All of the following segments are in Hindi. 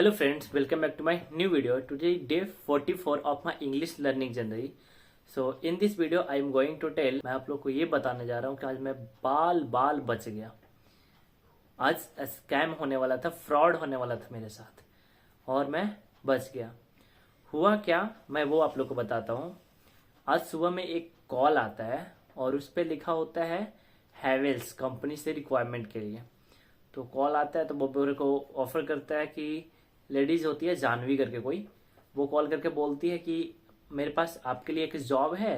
Hello friends, welcome back to my new video. Today day 44 of my English learning journey. So in this video I am going to tell, मैं आप लोग को ये बताने जा रहा हूँ कि आज मैं बाल बच गया। आज स्कैम होने वाला था, फ्रॉड होने वाला था मेरे साथ और मैं बच गया। हुआ क्या, मैं वो आप लोग को बताता हूँ। आज सुबह में एक कॉल आता है और उस पर लिखा होता है हैवेल्स कंपनी से रिक्वायरमेंट के लिए। तो कॉल आता है तो वो मेरे को ऑफर करता है कि लेडीज होती है जानवी करके कोई, वो कॉल करके बोलती है कि मेरे पास आपके लिए एक जॉब है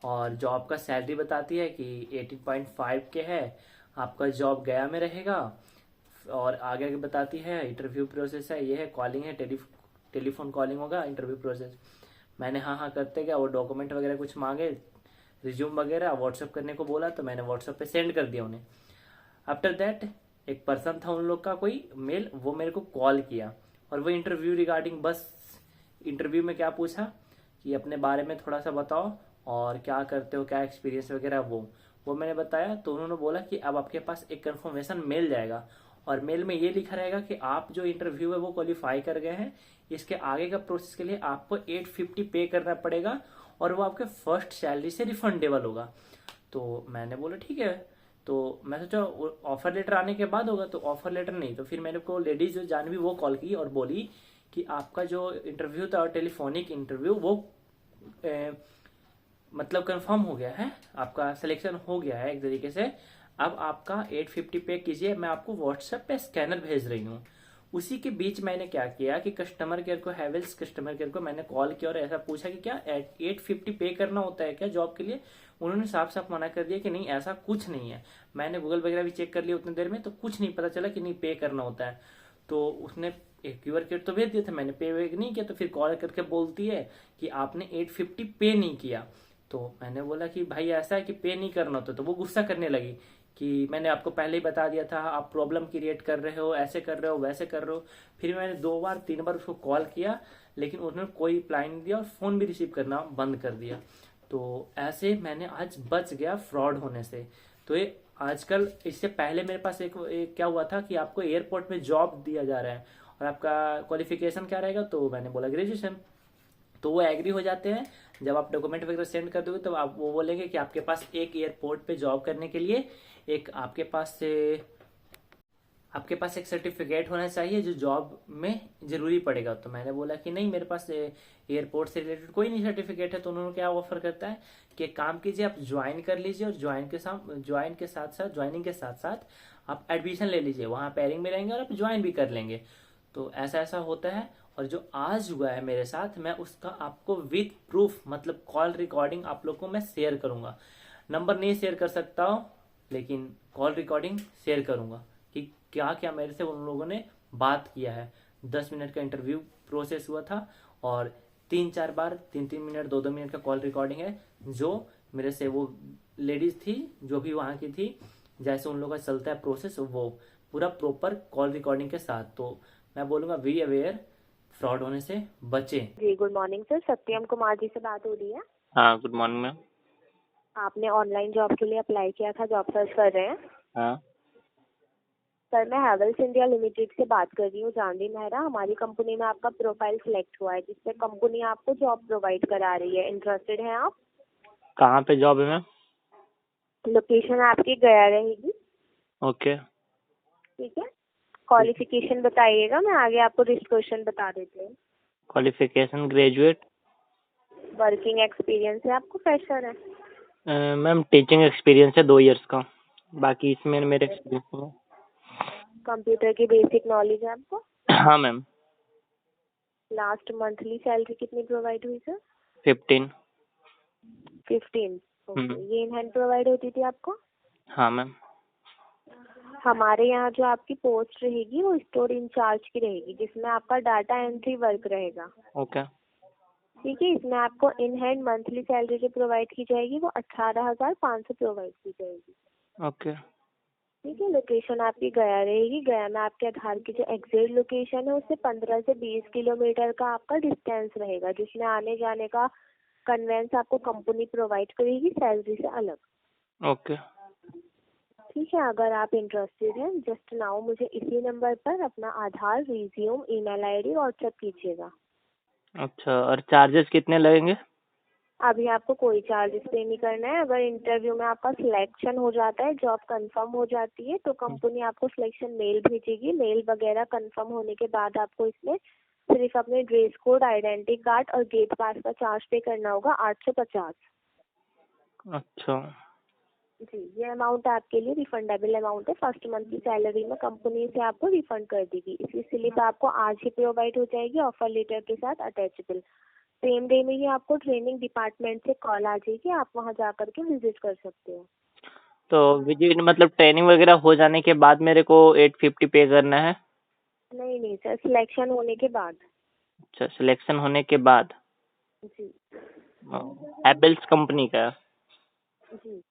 और जॉब का सैलरी बताती है कि 18.5 के है। आपका जॉब गया में रहेगा और आगे आगे बताती है इंटरव्यू प्रोसेस है, ये है कॉलिंग है, टेलीफोन कॉलिंग होगा, इंटरव्यू प्रोसेस। मैंने हाँ हाँ करते गया, वो डॉक्यूमेंट वगैरह कुछ मांगे, रिज्यूम वगैरह व्हाट्सअप करने को बोला तो मैंने व्हाट्सअप पे सेंड कर दिया उन्हें। आफ्टर दैट एक पर्सन था उन लोग का कोई मेल, वो मेरे को कॉल किया और वो इंटरव्यू रिगार्डिंग, बस इंटरव्यू में क्या पूछा कि अपने बारे में थोड़ा सा बताओ और क्या करते हो, क्या एक्सपीरियंस वगैरह, वो मैंने बताया। तो उन्होंने बोला कि अब आपके पास एक कंफर्मेशन मेल जाएगा और मेल में ये लिखा रहेगा कि आप जो इंटरव्यू है वो क्वालिफाई कर गए हैं, इसके आगे का प्रोसेस के लिए आपको 850 पे करना पड़ेगा और वो आपके फर्स्ट सैलरी से रिफंडेबल होगा। तो मैंने बोला ठीक है। तो मैं सोचा ऑफर लेटर आने के बाद होगा, तो ऑफर लेटर नहीं, तो फिर मैंने को लेडीज जो जानवी वो कॉल की और बोली कि आपका जो इंटरव्यू था टेलीफोनिक इंटरव्यू वो मतलब कंफर्म हो गया है, आपका सिलेक्शन हो गया है एक तरीके से। अब आपका 850 पे कीजिए, मैं आपको व्हाट्सएप पे स्कैनर भेज रही हूँ। उसी के बीच मैंने क्या किया कि कस्टमर केयर को, हैवेल्स कस्टमर केयर को मैंने कॉल किया और ऐसा पूछा कि क्या 850 पे करना होता है क्या जॉब के लिए। उन्होंने साफ साफ मना कर दिया कि नहीं ऐसा कुछ नहीं है। मैंने गूगल वगैरह भी चेक कर लिया उतनी देर में, तो कुछ नहीं पता चला कि नहीं पे करना होता है। तो उसने एक क्यूआर कोड तो भेज दिया था, मैंने पे नहीं किया, तो फिर कॉल करके बोलती है कि आपने 850 पे नहीं किया। तो मैंने बोला कि भाई ऐसा है कि पे नहीं करना होता, तो वो गुस्सा करने लगी कि मैंने आपको पहले ही बता दिया था, आप प्रॉब्लम क्रिएट कर रहे हो, ऐसे कर रहे हो, वैसे कर रहे हो। फिर मैंने 2 बार 3 बार उसको कॉल किया लेकिन उन्होंने कोई रिप्लाई नहीं दिया और फोन भी रिसीव करना बंद कर दिया। तो ऐसे मैंने आज बच गया फ्रॉड होने से। तो ये आजकल, इससे पहले मेरे पास एक क्या हुआ था कि आपको एयरपोर्ट में जॉब दिया जा रहा है और आपका क्वालिफिकेशन क्या रहेगा, तो मैंने बोला ग्रेजुएशन। तो वो एग्री हो जाते हैं। जब आप डॉक्यूमेंट वगैरह सेंड कर दोगे तो आप वो बोलेंगे कि आपके पास एक एयरपोर्ट पे जॉब करने के लिए एक आपके पास एक सर्टिफिकेट होना चाहिए जो जॉब में जरूरी पड़ेगा। तो मैंने बोला कि नहीं, मेरे पास एयरपोर्ट से रिलेटेड कोई नहीं सर्टिफिकेट है। तो उन्होंने क्या ऑफर करता है कि एक काम कीजिए, आप ज्वाइन कर लीजिए और ज्वाइनिंग के साथ साथ आप एडमिशन ले लीजिए, वहां पेयरिंग में रहेंगे और आप ज्वाइन भी कर लेंगे। तो ऐसा ऐसा होता है। और जो आज हुआ है मेरे साथ, मैं उसका आपको विद प्रूफ मतलब कॉल रिकॉर्डिंग आप लोग को मैं शेयर करूंगा। नंबर नहीं शेयर कर सकता हूँ लेकिन कॉल रिकॉर्डिंग शेयर करूंगा कि क्या क्या मेरे से उन लोगों ने बात किया है। 10 मिनट का इंटरव्यू प्रोसेस हुआ था और 3 4 बार 3 3 मिनट 2 2 मिनट का कॉल रिकॉर्डिंग है जो मेरे से वो लेडीज थी जो भी वहां की थी, जैसे उन लोगों का चलता है प्रोसेस वो पूरा प्रॉपर कॉल रिकॉर्डिंग के साथ। तो मैं बोलूंगा बी अवेयर, फ्रॉड होने से बचे। जी गुड मॉर्निंग सर, सत्यम कुमार जी से बात हो रही है। हाँ, गुड मॉर्निंग मैम। आपने ऑनलाइन जॉब के लिए अप्लाई किया था, जॉब सर्च कर रहे हैं। हाँ, सर मैं हैवेल्स इंडिया लिमिटेड से बात कर रही हूँ, जानवी मेहरा। हमारी कंपनी में आपका प्रोफाइल सिलेक्ट हुआ है जिससे कंपनी आपको जॉब प्रोवाइड करा रही है। इंटरेस्टेड हैं आप? कहाँ पे जॉब है मैम? लोकेशन आपकी गया रहेगी। ओके। ठीक है, क्वालिफिकेशन बताइएगा, मैं आगे आपको लिस्ट क्वेश्चन बता देती हूँ। Qualification graduate. वर्किंग एक्सपीरियंस है आपको, फ्रेशर है? मैम टीचिंग एक्सपीरियंस है 2 इयर्स का, बाकी इसमें मेरे एक्सपीरियंस नहीं है। कंप्यूटर की बेसिक नॉलेज है आपको? हाँ मैम। लास्ट मंथली सैलरी कितनी प्रोवाइड हुई सर? 15। 15। ओके, ये इन हैंड प्रोवाइड होती थी आपको? हाँ मैम। हमारे यहाँ जो आपकी पोस्ट रहेगी वो स्टोर इंचार्ज की रहेगी, जिसमें आपका डाटा एंट्री वर्क रहेगा। ओके। ठीक है, इसमें आपको इन हैंड मंथली सैलरी जो प्रोवाइड की जाएगी वो 18,500 प्रोवाइड की जाएगी। ओके। ठीक है, लोकेशन आपकी गया रहेगी। गया में आपके आधार की जो एग्जैक्ट लोकेशन है उससे 15 से 20 किलोमीटर का आपका डिस्टेंस रहेगा, जिसमें आने जाने का कन्वेंस आपको कंपनी प्रोवाइड करेगी, सैलरी से अलग। ओके। ठीक है, अगर आप इंटरेस्टेड हैं जस्ट नाउ मुझे इसी नंबर पर अपना आधार, रिज्यूम, ईमेल आईडी व्हाट्सएप कीजिएगा। अच्छा, और चार्जेस कितने लगेंगे? अभी आपको कोई चार्जेस पे नहीं करना है। अगर इंटरव्यू में आपका सिलेक्शन हो जाता है, जॉब कंफर्म हो जाती है, तो कंपनी आपको सिलेक्शन मेल भेजेगी। मेल वगैरह कंफर्म होने के बाद आपको इसमें सिर्फ अपने ड्रेस कोड, आइडेंटिटी कार्ड और गेट पास का चार्ज पे करना होगा 850। अच्छा। जी, ये अमाउंट आपके लिए रिफंडेबल अमाउंट है। फर्स्ट मंथ की सैलरी में कंपनी से आपको रिफंड कर देगी। इसकी स्लिप आपको आज ही प्रोवाइड हो जाएगी ऑफर लेटर के साथ अटैचेबल। सेम डे में ही आपको ट्रेनिंग डिपार्टमेंट से कॉल आ जाएगी, आप वहां जाकर के विजिट कर सकते हो। तो विजिट मतलब ट्रेनिंग वगैरह हो जाने के बाद मेरे को 850 पे करना है? नहीं नहीं सर, सिलेक्शन होने के बाद। अच्छा, सिलेक्शन होने के बाद। जी एपेल्स कंपनी का है? जी।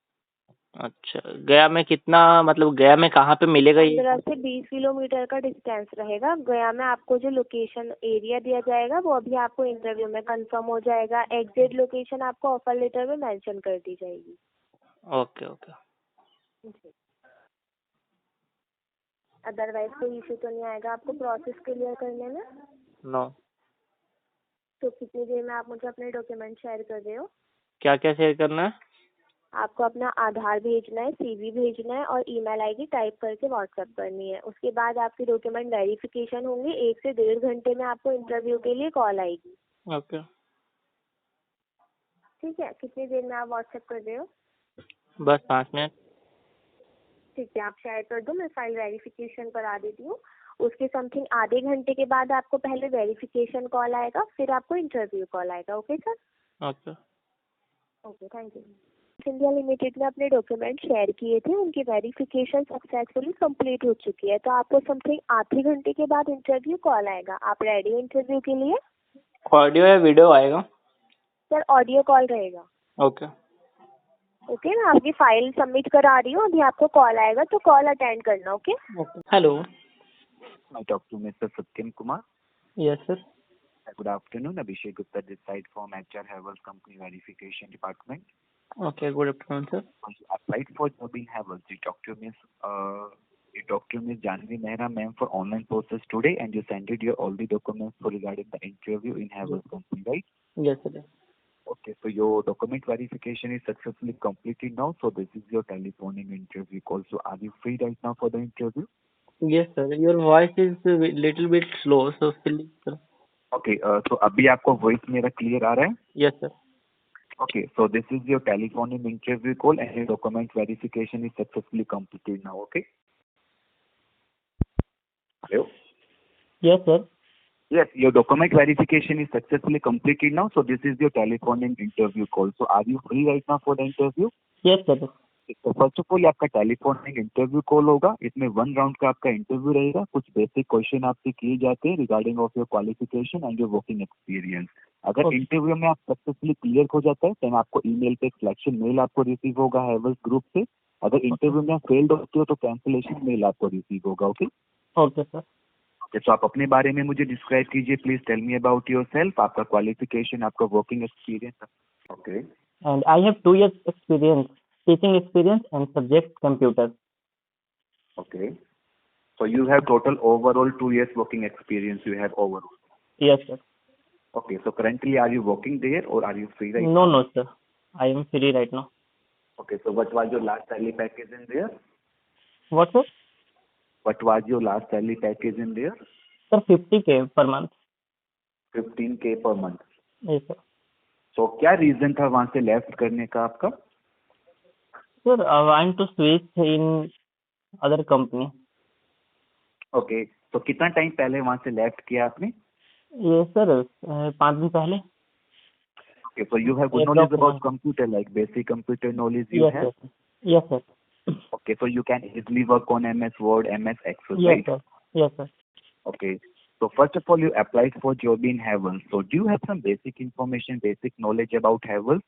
अच्छा, गया में कितना, मतलब गया में कहाँ पे मिलेगा ये? 15 से 20 किलोमीटर का डिस्टेंस रहेगा। गया में आपको जो लोकेशन एरिया दिया जाएगा वो अभी आपको इंटरव्यू में कंफर्म हो जाएगा। एग्जैक्ट लोकेशन आपको ऑफर लेटर में मेंशन कर दी जाएगी। Okay okay. जी, अदरवाइज कोई इशू तो नहीं आएगा आपको प्रोसेस क्लियर करने में? नो। तो कितनी देर में आप मुझे अपने डॉक्यूमेंट शेयर कर रहे हो? क्या क्या शेयर करना है? आपको अपना आधार भेजना है, सीवी भेजना है और ईमेल आईडी टाइप करके व्हाट्सएप करनी है। उसके बाद आपकी डॉक्यूमेंट वेरिफिकेशन होंगी। 1 से 1.5 घंटे में आपको इंटरव्यू के लिए कॉल आएगी। ओके। ठीक है, कितनी देर में आप व्हाट्सएप कर रहे हो? बस 5 मिनट। ठीक है, आप शेयर कर दो, मैं फाइल वेरिफिकेशन करा देती हूँ। उसके समथिंग आधे घंटे के बाद आपको पहले वेरिफिकेशन कॉल आएगा, फिर आपको इंटरव्यू कॉल आएगा। Okay sir? Okay. Okay, thank you. India limited में अपने डॉक्यूमेंट शेयर किए थे, उनकी वेरिफिकेशन सक्सेसफुली कंप्लीट हो चुकी है। तो आपको समथिंग आधे घंटे के बाद इंटरव्यू कॉल आएगा। आप रेडी हो इंटरव्यू के लिए? ऑडियो या वीडियो आएगा? सर ऑडियो कॉल रहेगा। ओके। ओके, मैं आपकी फाइल सबमिट करा रही हूँ, अभी आपको कॉल आएगा तो कॉल अटेंड करना। Okay? Okay. Hello. I talk to Mr. Satyam Kumar. Yes sir. Good afternoon. Abhishek Gupta this side from HR Havels Company Verification Department. Okay, good afternoon sir. You applied for job in Havels. You talked to Miss Janvi Mehra ma'am for online process today, and you sent it your all the documents for regarding the interview in Havels Company, right? Yes sir. Okay, so your document verification is successfully completed now. So this is your telephonic interview call. So are you free right now for the interview? Yes sir, your voice is little bit slow, so please sir. Okay, so अभी आपको voice मेरा clear आ रहा है? Yes sir. Okay, so this is your telephonic interview call and your document verification is successfully completed now, okay? Hello? Yes sir. Yes, your document verification is successfully completed now, so this is your telephonic interview call. So are you free right now for the interview? Yes sir. तो फर्स्ट ऑफ ऑल आपका टेलीफोनिक इंटरव्यू कॉल होगा। इसमें 1 राउंड का आपका इंटरव्यू रहेगा। कुछ बेसिक क्वेश्चन आपसे किए जाते हैं regarding of your qualification and your working experience. अगर Okay. इंटरव्यू में आप सक्सेसफुली क्लियर हो जाता है तो आपको ईमेल पे एक सिलेक्शन मेल आपको रिसीव होगा हैवल्स ग्रुप से। अगर इंटरव्यू में आप फेल्ड होते हो तो कैंसिलेशन मेल आपको रिसीव होगा। Okay okay sir. ओके, तो आप अपने बारे में मुझे डिस्क्राइब कीजिए please. Tell me about yourself, आपका क्वालिफिकेशन, आपका working experience. Okay and I have 2 years experience, teaching experience and subject computer. okay, so you have total overall 2 years working experience you have overall. Yes sir. Okay, so currently are you working there or are you free right no now? No sir, I am free right now. Okay, so what was your last salary package in there? What sir? What was your last salary package in there? Sir 50K per month. 15K per month. Yes sir. So क्या रीजन था वहां से लेफ्ट करने का आपका? Sir I want to switch in other company. Okay, तो कितना टाइम पहले वहां से लेफ्ट किया आपने? ये सर 5 दिन पहले। Okay, so you have good knowledge about computer, like basic computer knowledge you yes have? Sir. Yes sir. Okay, so you can easily work on MS Word, MS Excel, yes right? Sir. Yes sir. Okay. So first of all, you applied for job in Havels. So do you have some basic information, basic knowledge about Havels?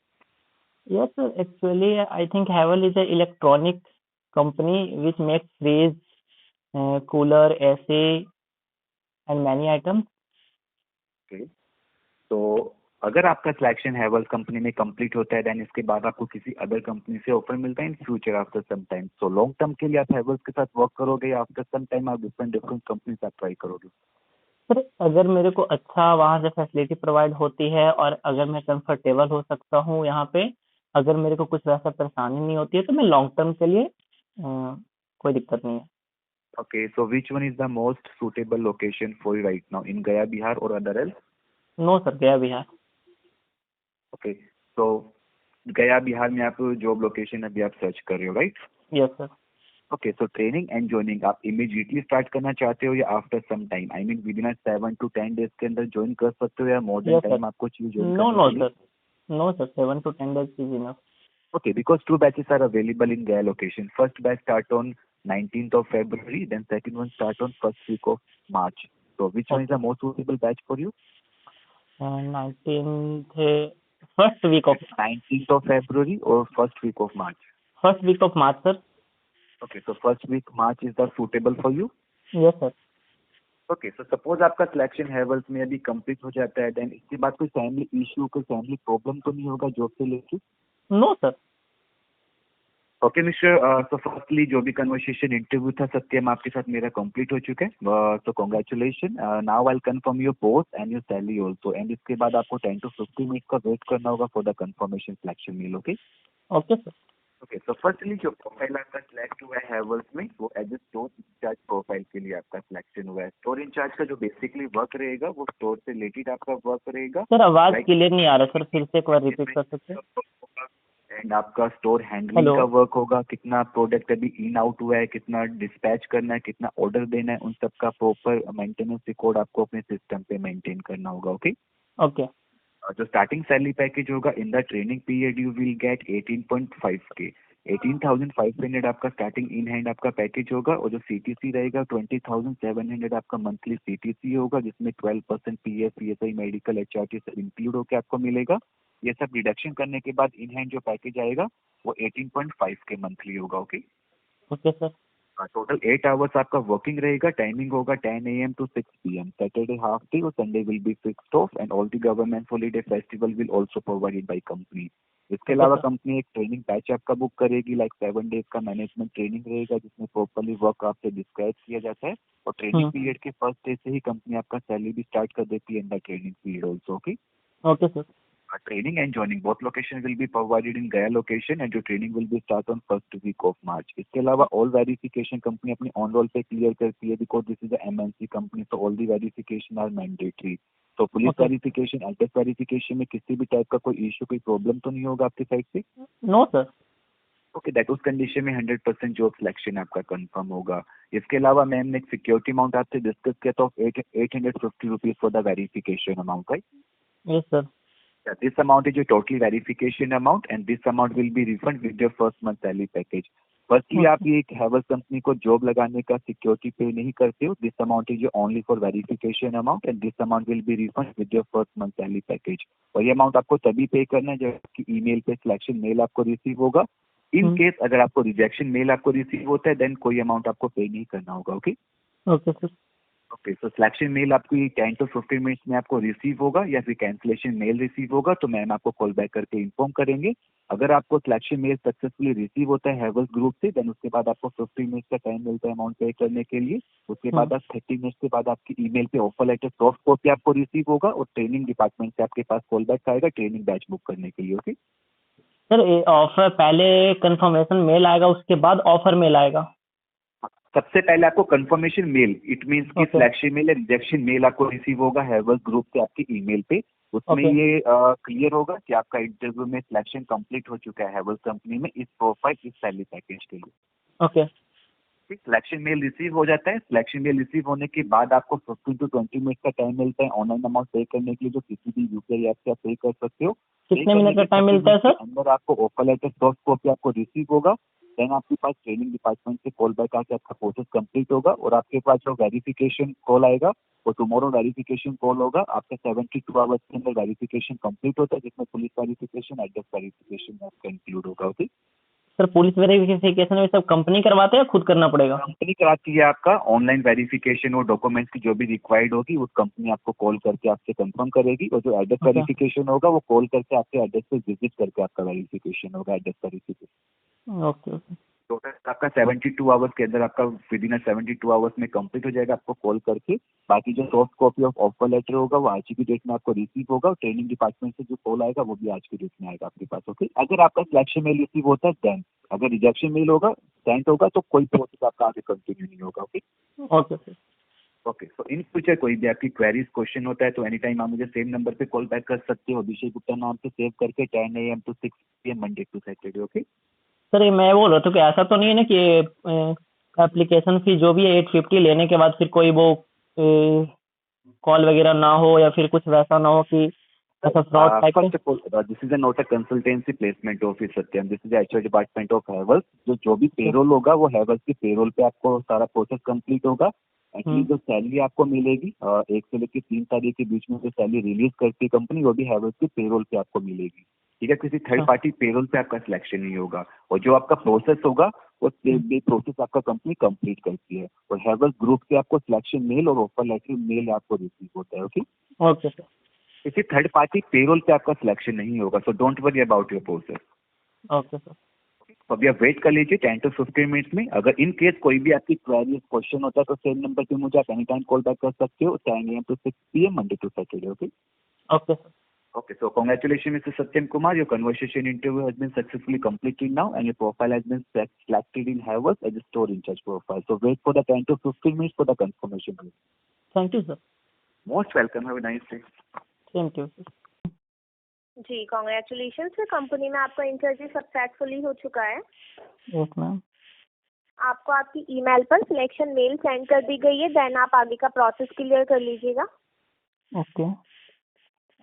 Yes, sir. Actually, I think Havel is an electronic company which makes fridge, cooler, AC, and many items. Okay. So अगर आपका सिलेक्शन हैवल्स कंपनी में कंप्लीट होता है देन इसके बाद आपको किसी अदर कंपनी से ऑफर मिलता है in future after some time. So long term के लिए आप हैवल्स के साथ वर्क करोगे या आफ्टर सम टाइम आप डिफरेंट डिफरेंट कंपनी आप ट्राई करोगे? सर अगर मेरे को अच्छा वहाँ से फैसिलिटी प्रोवाइड होती है और अगर मैं कंफर्टेबल हो सकता हूँ यहाँ पे, अगर मेरे को कुछ वैसा परेशानी नहीं होती है तो मैं लॉन्ग टर्म के लिए कोई दिक्कत नहीं है। Okay, so which one is the most suitable location for you right now in Gaya, Bihar or other else? No sir, Gaya Bihar. Okay, so गया बिहार में आप जॉब लोकेशन अभी आप सर्च कर रहे हो right? Yes sir. Okay, so training and joining आप इमीडिएटली स्टार्ट करना चाहते हो या after some time, I mean within 7 to 10 days के अंदर ज्वाइन कर सकते हो या more than yes time sir. आपको चाहिए ज्वाइन नो करने नो के लिए? Sir, no sir, 7 to 10 days is enough. Okay, because two batches are available in Gaya location. First batch start on 19th of February, then second one start on first week of March. So which one is the most suitable batch for you? 19th first week of 19th of February or first week of March? March sir. Okay, so first week March is that suitable for you? Yes sir. Okay, so suppose आपका सिलेक्शन हैवल्स में अभी कंप्लीट हो जाता है देन इसके बाद कोई फैमिली इशू कोई फैमिली प्रॉब्लम तो नहीं होगा जॉब से लेके? No sir. ओके मिस्टर, तो फर्स्टली जो भी कन्वर्सेशन इंटरव्यू था सत्यम आपके साथ मेरा कंप्लीट हो चुका है, तो congratulation. Now I confirm your post and your salary also, and इसके बाद आपको 10 to 15 मिनट का वेट करना होगा for the confirmation selection mail. Okay okay sir. Okay, तो फर्स्टली जो प्रोफाइल आपका सिलेक्ट हुआ है हैवल्स में वो as a store incharge profile के लिए आपका सिलेक्शन हुआ है। स्टोर इंचार्ज का जो बेसिकली वर्क रहेगा वो स्टोर से रिलेटेड आपका वर्क रहेगा। सर आवाज Like- क्लियर नहीं आ रहा सर, फिर से एक बार रिपीट कर सकते हैं? एंड आपका स्टोर हैंडलिंग हेलो। का वर्क होगा, कितना प्रोडक्ट अभी इन आउट हुआ है, कितना डिस्पैच करना है, कितना ऑर्डर देना है, उन सब का प्रॉपर मेंटेनेंस रिकॉर्ड आपको अपने सिस्टम पे मेंटेन करना होगा। Okay, okay. जो स्टार्टिंग सैलरी पैकेज होगा in the training period you will get 18.5K, 18,500 आपका स्टार्टिंग इन हैंड आपका पैकेज होगा, और जो सीटीसी रहेगा 20,700 आपका मंथली सीटीसी होगा, जिसमें 12% पीएफ पीएसआई मेडिकल एचआरटी सब इंक्लूड होकर आपको मिलेगा। ये सब डिडक्शन करने के बाद इन हैंड जो पैकेज आएगा वो 18.5K मंथली होगा। Okay, okay sir. Total 8 hours आपका वर्किंग रहेगा। टाइमिंग होगा 10 AM to 6 PM, Saturday half day और Sunday will be fixed off, and all the government holiday festival will also provided by company. इसके अलावा sir. कंपनी एक ट्रेनिंग बैच आपका बुक करेगी, लाइक 7 डेज का मैनेजमेंट ट्रेनिंग रहेगा जिसमें प्रॉपर्ली वर्क आपसे डिस्क्राइब किया जाता है, और ट्रेनिंग पीरियड के फर्स्ट डे से ही कंपनी आपका सैलरी भी स्टार्ट कर देती है in the training period also. Okay, okay sir. training and joining both location will be provided in Gaya location, and your training will be start on first week of March. इसके अलावा all verification company अपनी on roll पे clear करती है because this is a MNC company, so all the verification are mandatory. तो police Okay. Verification address verification में किसी भी टाइप का कोई इशू कोई प्रॉब्लम तो नहीं होगा आपकी साइड से? No sir. ओके, दैट उस कंडीशन में 100% जॉब सिलेक्शन आपका कंफर्म होगा। इसके अलावा मैम ने एक सिक्योरिटी अमाउंट आपसे डिस्कस किया था of 850 rupees for the verification amount, right? Yes sir. This amount is your total verification amount, and this amount will be refunded with your first month salary package. Firstly आप ये एक हैवल्स कंपनी को जॉब लगाने का सिक्योरिटी पे नहीं करते हो। This amount is only for verification amount, and this amount will be refund with your first month salary package. और ये अमाउंट आपको तभी पे करना है जब आपकी ईमेल पे सिलेक्शन मेल आपको रिसीव होगा। इन केस अगर आपको रिजेक्शन मेल आपको रिसीव होता है देन कोई अमाउंट आपको पे नहीं करना होगा। Okay okay sir. Okay, so selection mail आपकी 10 to 15 मिनट्स में आपको रिसीव होगा, या फिर कैंसिलेशन मेल रिसीव होगा तो मैम आपको कॉल बैक करके इन्फॉर्म करेंगे। अगर आपको सिलेक्शन मेल सक्सेसफुली रिसीव होता है हैवल्स ग्रुप से देन उसके बाद आपको 15 मिनट्स का टाइम मिलता है अमाउंट पे करने के लिए। उसके बाद आप 30 मिनट्स के बाद आपकी ईमेल पे ऑफर लेटर सॉफ्ट कॉपी आपको रिसीव होगा, और ट्रेनिंग डिपार्टमेंट से आपके पास कॉल बैक आएगा ट्रेनिंग बैच बुक करने के लिए। ओके सर ऑफर पहले कंफर्मेशन मेल आएगा, उसके बाद ऑफर मेल आएगा? सबसे पहले आपको कंफर्मेशन मेल, इट मींस कि Okay. सिलेक्शन मेल या रिजेक्शन मेल आपको रिसीव होगा हैवल्स ग्रुप से आपकी ईमेल पे। उसमें Okay. ये क्लियर होगा कि आपका इंटरव्यू में सिलेक्शन कंप्लीट हो चुका है हैवल्स कंपनी में इस प्रोफाइल इस सैलरी पैकेज के लिए। ओके। सिलेक्शन मेल रिसीव हो जाता है। सिलेक्शन मेल रिसीव होने के बाद आपको 15 to 20 मिनट का टाइम मिलता है ऑनलाइन अमाउंट पे करने के लिए, जो किसी भी यूपीआई ऐप से आप पे कर सकते हो। कितने मिनट का टाइम मिलता है सर? अंदर आपको ऑफर लेटर सॉफ्ट कॉपी आपको रिसीव होगा, देन आपके पास ट्रेनिंग डिपार्टमेंट से कॉल बैक आके आपका प्रोसेस कंप्लीट होगा, और आपके पास जो वेरिफिकेशन कॉल आएगा वो टुमारो वेरिफिकेशन कॉल होगा। आपका 72 आवर्स के अंदर वेरिफिकेशन कंप्लीट होता है, जिसमें पुलिस वेरिफिकेशन एड्रेस वेरिफिकेशन आपका इंक्लूड होगा। ओके सर पुलिस वेरिफिकेशन में सब कंपनी करवाते हैं या खुद करना पड़ेगा? कंपनी कराती है आपका ऑनलाइन वेरिफिकेशन और डॉक्यूमेंट्स की जो भी रिक्वायर्ड होगी उस कंपनी आपको कॉल करके आपसे कंफर्म करेगी, और जो एड्रेस अच्छा। वेरिफिकेशन होगा वो कॉल करके आपके एड्रेस पे विजिट करके आपका वेरिफिकेशन होगा, address verification. Okay okay. Total आपका 72 आवर्स के अंदर आपका विद इन 72 आवर्स में कंप्लीट हो जाएगा आपको कॉल करके। बाकी जो soft copy of offer letter होगा वो आज की डेट में आपको रिसीव होगा, और ट्रेनिंग डिपार्टमेंट से जो कॉल आएगा वो भी आज की डेट में आएगा आपके पास। ओके, अगर आपका सिलेक्शन मेल रिसीव होता है देन, अगर रिजेक्शन मेल होगा सेंड होगा तो कोई प्रोसेस आपका आगे कंटिन्यू नहीं होगा। Okay okay sir. Okay, so in future कोई भी आपकी क्वेरीज क्वेश्चन होता है तो एनी टाइम आप मुझे सेम नंबर पे कॉल बैक कर सकते हो, अभिषेक गुप्ता नाम से सेव करके 10 AM to 6 PM Monday to Saturday. Okay sir ये मैं बोल रहा था कि ऐसा तो नहीं है ना कि एप्लीकेशन फी जो भी है 850 लेने के बाद फिर कोई वो कॉल वगैरह ना हो, या फिर कुछ वैसा ना हो कि ऐसा fraud type first of all this is not a consultancy placement office Satyam, this is HR department of Havells. जो भी पेरोल होगा वो हैवल्स की पेरोल पे आपको सारा प्रोसेस कंप्लीट होगा। एक्चुअली जो सैलरी आपको मिलेगी 1 से लेकर 3 तारीख के बीच में जो सैलरी रिलीज करती है कंपनी वो भी हैवल्स की पेरोल पे आपको मिलेगी। ठीक है, किसी थर्ड पार्टी पेरोल पे आपका सिलेक्शन नहीं होगा, और जो आपका प्रोसेस होगा वो प्रोसेस आपका कंपनी कंप्लीट करती है, और हैवल्स ग्रुप से आपको सिलेक्शन मेल और ऑफर लेटर मेल आपको रिसीव होता है। Okay, okay sir. किसी थर्ड पार्टी पेरोल पे आपका सिलेक्शन नहीं होगा, so don't worry about your process. Okay sir. अभी आप वेट कर लीजिए 10 to 15 मिनट्स में। अगर इन केस कोई भी आपकी क्वेरी क्वेश्चन होता है तो सेम नंबर पे मुझे आप एनी टाइम कॉल बैक कर सकते हो, 10 AM to 6 PM Monday to Saturday. Okay okay sir. Okay, so congratulations, Mr. Satyam Kumar. Your conversation interview has been successfully completed now, and your profile has been selected in Havas as a store in charge profile. So wait for the 10 to 15 minutes for the confirmation. Thank you sir. Most welcome. Have a nice day. Thank you sir. जी कॉन्ग्रेचुलेशन सर, कंपनी में आपका इंटरव्यू सक्सेसफुली हो चुका है। Yes ma'am. आपको आपकी ईमेल पर सिलेक्शन मेल सेंड कर दी गई है, देन आप आगे का प्रोसेस क्लियर कर लीजिएगा। ओके।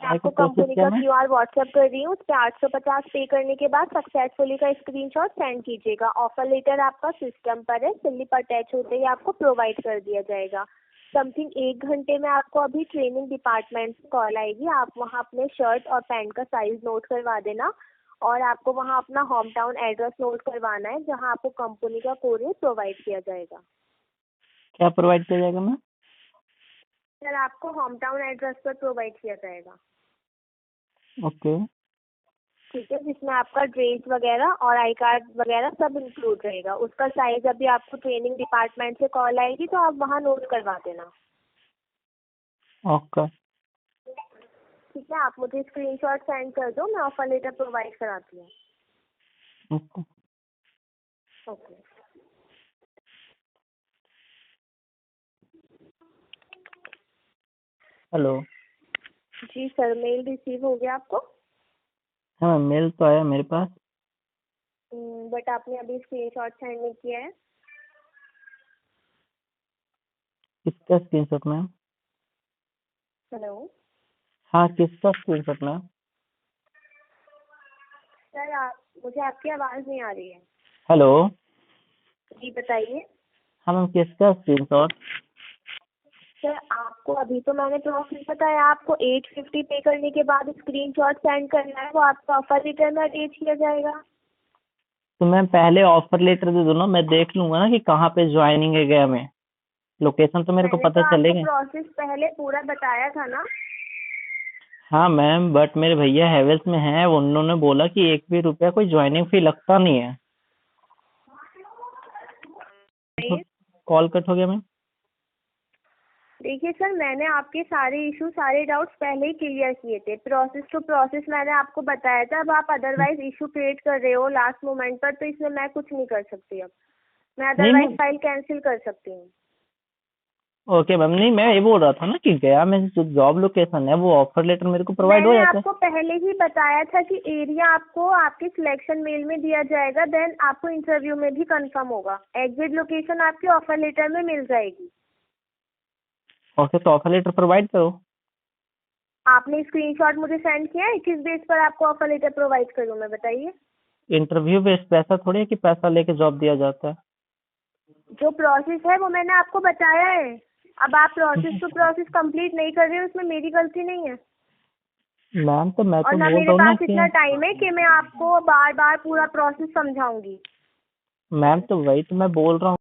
मैं आपको कंपनी का QR व्हाट्सएप कर रही हूँ, उस पर 850 पे करने के बाद सक्सेसफुली का स्क्रीनशॉट सेंड कीजिएगा। ऑफर लेटर आपका सिस्टम पर है, स्लिप अटैच होते ही आपको प्रोवाइड कर दिया जाएगा। समथिंग 1 घंटे में आपको अभी ट्रेनिंग डिपार्टमेंट से कॉल आएगी, आप वहाँ अपने शर्ट और पैंट का साइज नोट करवा देना, और आपको वहाँ अपना होम टाउन एड्रेस नोट करवाना है जहाँ आपको कंपनी का कोरियर प्रोवाइड किया जाएगा। क्या प्रोवाइड किया जाएगा मैम? सर आपको होम टाउन एड्रेस पर प्रोवाइड किया जाएगा। ओके। ठीक है, जिसमें आपका ड्रेस वगैरह और आई कार्ड वगैरह सब इंक्लूड रहेगा। उसका साइज अभी आपको ट्रेनिंग डिपार्टमेंट से कॉल आएगी तो आप वहाँ नोट करवा देना। ओके। ठीक है, आप मुझे स्क्रीनशॉट सेंड कर दो, मैं ऑफर लेटर प्रोवाइड कराती हूँ। ओके। ओके। हेलो। जी सर, मेल रिसीव हो गया आपको? हाँ मैम, मेल तो आया मेरे पास। बट आपने अभी स्क्रीनशॉट सेंड नहीं किया है। किसका स्क्रीनशॉट मैम? हेलो हाँ, किसका स्क्रीनशॉट मैम? सर, मुझे आपकी आवाज़ नहीं आ रही है। हेलो। जी बताइए। हाँ मैम, किसका स्क्रीनशॉट? सर आपको अभी तो मैंने प्रोसेस बताया, आपको 850 पे करने के बाद स्क्रीनशॉट सेंड करना है, वो आपका ऑफर लेटर में अटैच किया जाएगा। तो मैम पहले ऑफर लेटर दे दो ना, मैं देख लूंगा ना कि कहाँ पे ज्वाइनिंग है गया में। लोकेशन तो मेरे को मैंने पता तो आपको चलेगा। प्रोसेस पहले पूरा बताया था ना। हाँ मैम, बट मेरे भैया हैवेल्स में हैं, उन्होंने बोला कि 1 भी रुपया कोई ज्वाइनिंग फी लगता नहीं है। कॉल कट हो गया मैम। देखिए सर, मैंने आपके सारे इशू सारे डाउट्स पहले ही क्लियर किए थे। प्रोसेस टू प्रोसेस मैंने आपको बताया था। अब आप अदरवाइज इशू क्रिएट कर रहे हो लास्ट मोमेंट पर, तो इसमें मैं कुछ नहीं कर सकती। अब मैं अदरवाइज फाइल कैंसिल कर सकती हूँ। ओके मैम, नहीं मैं ये बोल रहा था ना कि गया में जो जॉब लोकेशन है वो ऑफर लेटर मेरे को प्रोवाइड हो मैंने जाता है। आपको पहले ही बताया था कि एरिया आपको आपके सिलेक्शन मेल में दिया जाएगा, देन आपको इंटरव्यू में भी कंफर्म होगा। एग्जैक्ट लोकेशन आपकी ऑफर लेटर में मिल जाएगी। ओके, तो ऑफर लेटर प्रोवाइड करो। आपने स्क्रीनशॉट मुझे सेंड किया है, किस बेस पर आपको ऑफर लेटर प्रोवाइड करूँ मैं, बताइए। इंटरव्यू बेस्ड पैसा थोड़ी है कि पैसा लेके जॉब दिया जाता है। जो प्रोसेस है वो मैंने आपको बताया है। अब आप प्रोसेस टू प्रोसेस कंप्लीट नहीं कर रहे हो, उसमें मेरी गलती नहीं है। मैम तो मैं और तो ना बोल मेरे रहा हूँ ना पास इतना टाइम है कि मैं आपको बार बार पूरा प्रोसेस समझाऊंगी। मैम तो वही तो मैं बोल रहा हूँ